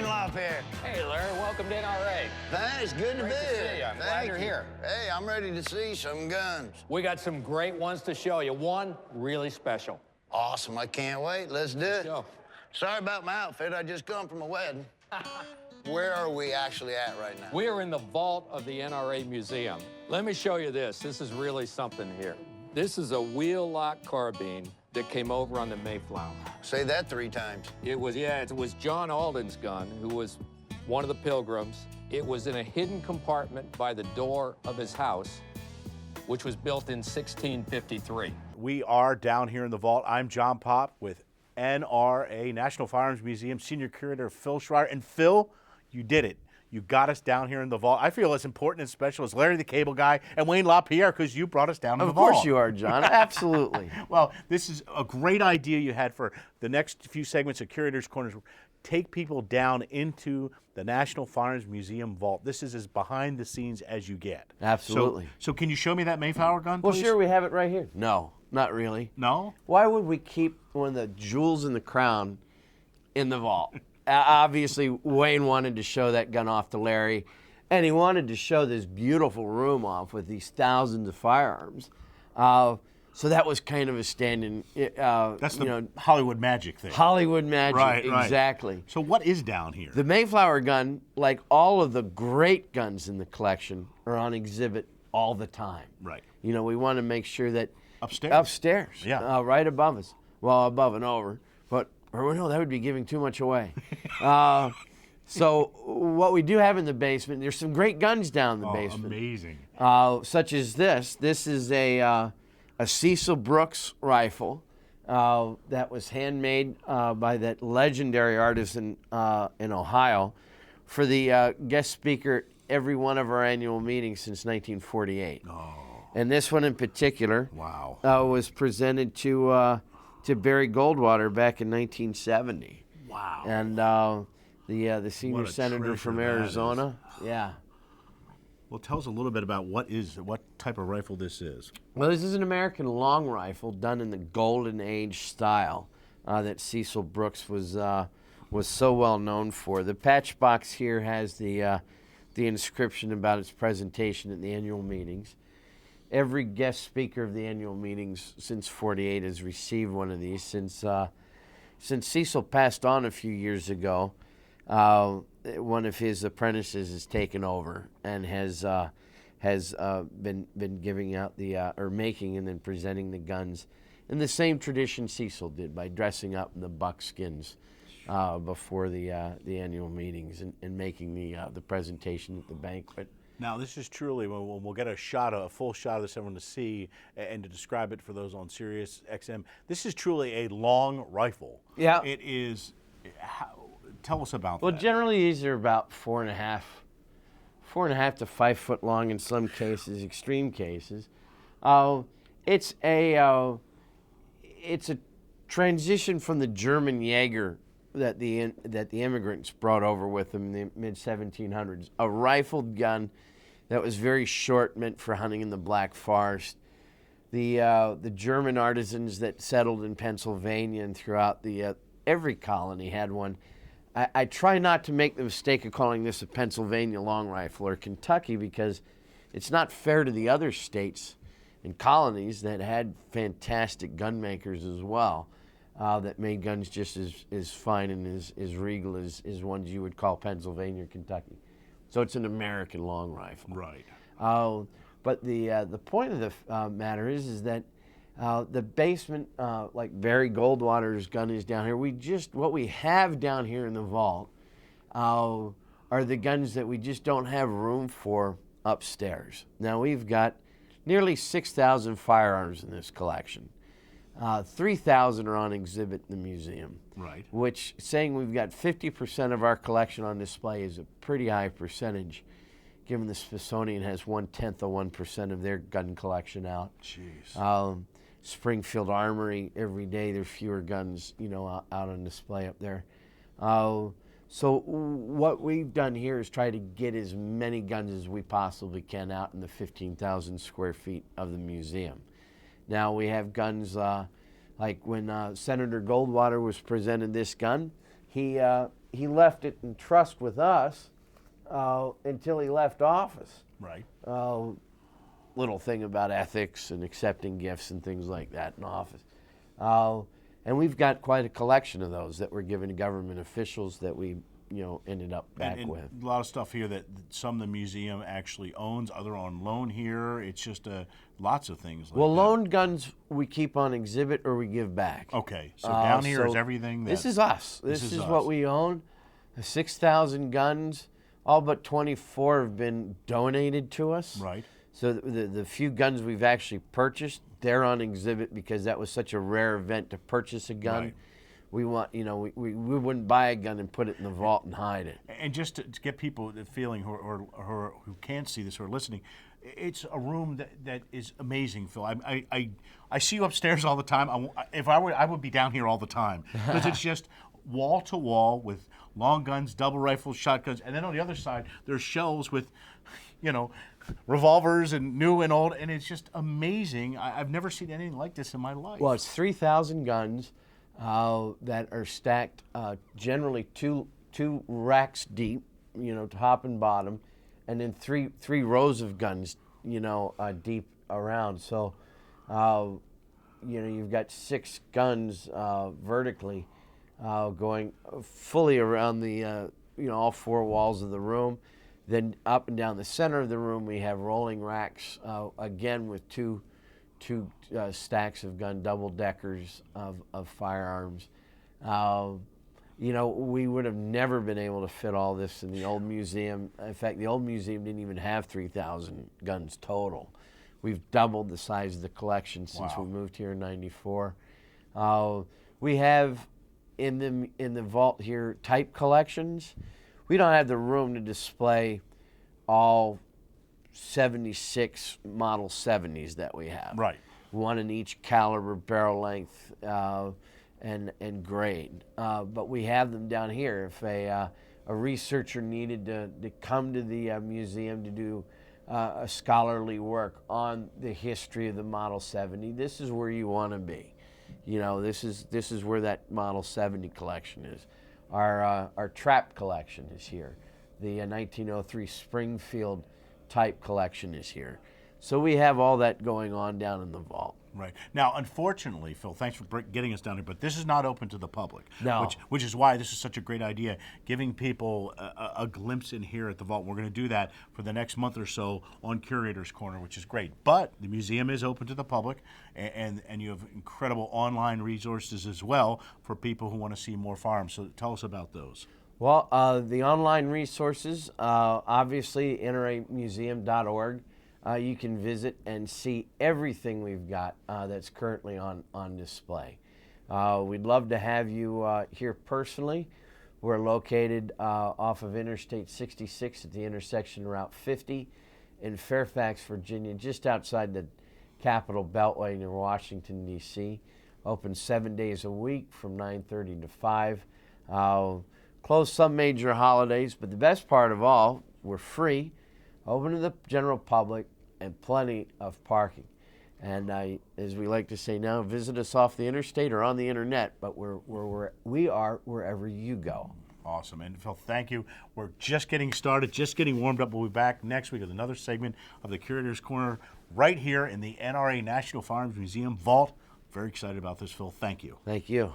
Flintlock here. Hey, Larry, welcome to NRA. Thanks, good to be see you. here. I'm glad you're here. Hey, I'm ready to see some guns. We got some great ones to show you. One really special. Awesome, I can't wait. Let's do it. Go. Sorry about my outfit, I just come from a wedding. Where are we actually at right now? We are in the vault of the Nra Museum. Let me show you this. This is really something here. This is a wheel-lock carbine that came over on the Mayflower. Say that 3 times. It was John Alden's gun, who was one of the Pilgrims. It was in a hidden compartment by the door of his house, which was built in 1653. We are down here in the vault. I'm John Pop with NRA, National Firearms Museum, Senior Curator Phil Schreier. And Phil, you did it. You got us down here in the vault. I feel as important and special as Larry the Cable Guy and Wayne LaPierre because you brought us down in the vault. Of course you are, John. Absolutely. Well, this is a great idea you had for the next few segments of Curator's Corners. Take people down into the National Firearms Museum vault. This is as behind the scenes as you get. Absolutely. So can you show me that Mayflower gun, Well, please? sure, we have it right here. No, not really. No? Why would we keep one of the jewels in the crown in the vault? Obviously, Wayne wanted to show that gun off to Larry, and he wanted to show this beautiful room off with these thousands of firearms. So that was kind of a stand-in. That's the Hollywood magic thing. Hollywood magic, Right. exactly. So what is down here? The Mayflower gun, like all of the great guns in the collection, are on exhibit all the time. Right. You know, we want to make sure that Upstairs. Upstairs. Yeah. Right above us. Well, above and over. Or no, that would be giving too much away. So what we do have in the basement, there's some great guns down in the basement. Amazing. Such as this. This is a Cecil Brooks rifle that was handmade by that legendary artisan in Ohio for the guest speaker at every one of our annual meetings since 1948. Oh. And this one in particular Wow. was presented to Barry Goldwater back in 1970. Wow. And the senior What a senator from treasure that Arizona. Yeah. Well, tell us a little bit about what type of rifle this is. Well, this is an American long rifle done in the Golden Age style that Cecil Brooks was so well known for. The patch box here has the inscription about its presentation at the annual meetings. Every guest speaker of the annual meetings since '48 has received one of these. Since Cecil passed on a few years ago, one of his apprentices has taken over and has been giving out or making and then presenting the guns in the same tradition Cecil did by dressing up in the buckskins before the annual meetings and making the presentation at the banquet. Now, this is truly, we'll get a full shot of this, everyone to see and to describe it for those on Sirius XM. This is truly a long rifle. Yeah. It is. Tell us about Well, that. generally these are about 4.5 to 5 foot long in some cases, extreme cases. It's a transition from the German Jaeger that the immigrants brought over with them in the mid-1700s. A rifled gun that was very short, meant for hunting in the Black Forest. The German artisans that settled in Pennsylvania and throughout every colony had one. I try not to make the mistake of calling this a Pennsylvania long rifle or Kentucky because it's not fair to the other states and colonies that had fantastic gun makers as well. That made guns just as fine and as regal as ones you would call Pennsylvania or Kentucky. So it's an American long rifle. Right. But the point of the matter is that the basement, like Barry Goldwater's gun is down here. What we have down here in the vault are the guns that we just don't have room for upstairs. Now we've got nearly 6,000 firearms in this collection. 3,000 are on exhibit in the museum. Right. Which, saying we've got 50% of our collection on display is a pretty high percentage, given the Smithsonian has 1/10 of 1% of their gun collection out. Jeez. Springfield Armory, every day there's fewer guns, out on display up there. So what we've done here is try to get as many guns as we possibly can out in the 15,000 square feet of the museum. Now we have guns like when Senator Goldwater was presented this gun, he he left it in trust with us until he left office. Right. Little thing about ethics and accepting gifts and things like that in office. And we've got quite a collection of those that were given to government officials that we, ended up back and with. A lot of stuff here that some of the museum actually owns, other on loan here. It's just lots of things like that. Loaned guns we keep on exhibit or we give back. Okay, so down here is so everything that... This is us. This is us. what we own. 6,000 guns, all but 24 have been donated to us. Right. So the few guns we've actually purchased, they're on exhibit because that was such a rare event to purchase a gun. Right. We want, we wouldn't buy a gun and put it in the vault and hide it. And just to get people the feeling who can't see this or listening, it's a room that is amazing, Phil. I see you upstairs all the time. If I were, I would be down here all the time because it's just wall to wall with long guns, double rifles, shotguns, and then on the other side there's shelves with, revolvers and new and old, and it's just amazing. I've never seen anything like this in my life. Well, it's 3,000 guns that are stacked generally two racks deep, top and bottom, and then three rows of guns, deep around. So, you've got 6 guns vertically going fully around the, all 4 walls of the room. Then up and down the center of the room, we have rolling racks, again with two stacks of gun double-deckers of firearms. We would have never been able to fit all this in the old museum. In fact, the old museum didn't even have 3,000 guns total. We've doubled the size of the collection since we moved here in '94. We have in the vault here type collections. We don't have the room to display all 76 Model 70s that we have. Right. One in each caliber, barrel length, and grade. But we have them down here. If a researcher needed to come to the museum to do a scholarly work on the history of the Model 70, this is where you want to be. This is where that Model 70 collection is. Our trap collection is here. The 1903 Springfield type collection is here. So we have all that going on down in the vault. Right. Now, unfortunately, Phil, thanks for getting us down here, but this is not open to the public. No. Which is why this is such a great idea, giving people a glimpse in here at the vault. We're going to do that for the next month or so on Curator's Corner, which is great. But the museum is open to the public, and you have incredible online resources as well for people who want to see more firearms. So tell us about those. Well, the online resources, obviously, nramuseum.org. You can visit and see everything we've got that's currently on display. We'd love to have you here personally. We're located off of Interstate 66 at the intersection of Route 50 in Fairfax, Virginia, just outside the Capitol Beltway near Washington, D.C. Open 7 days a week from 9:30 to 5. Close some major holidays, but the best part of all, we're free, open to the general public, and plenty of parking. And as we like to say now, visit us off the interstate or on the internet, but we are wherever you go. Awesome. And Phil, thank you. We're just getting started, just getting warmed up. We'll be back next week with another segment of the Curator's Corner right here in the NRA National Firearms Museum vault. Very excited about this, Phil. Thank you. Thank you.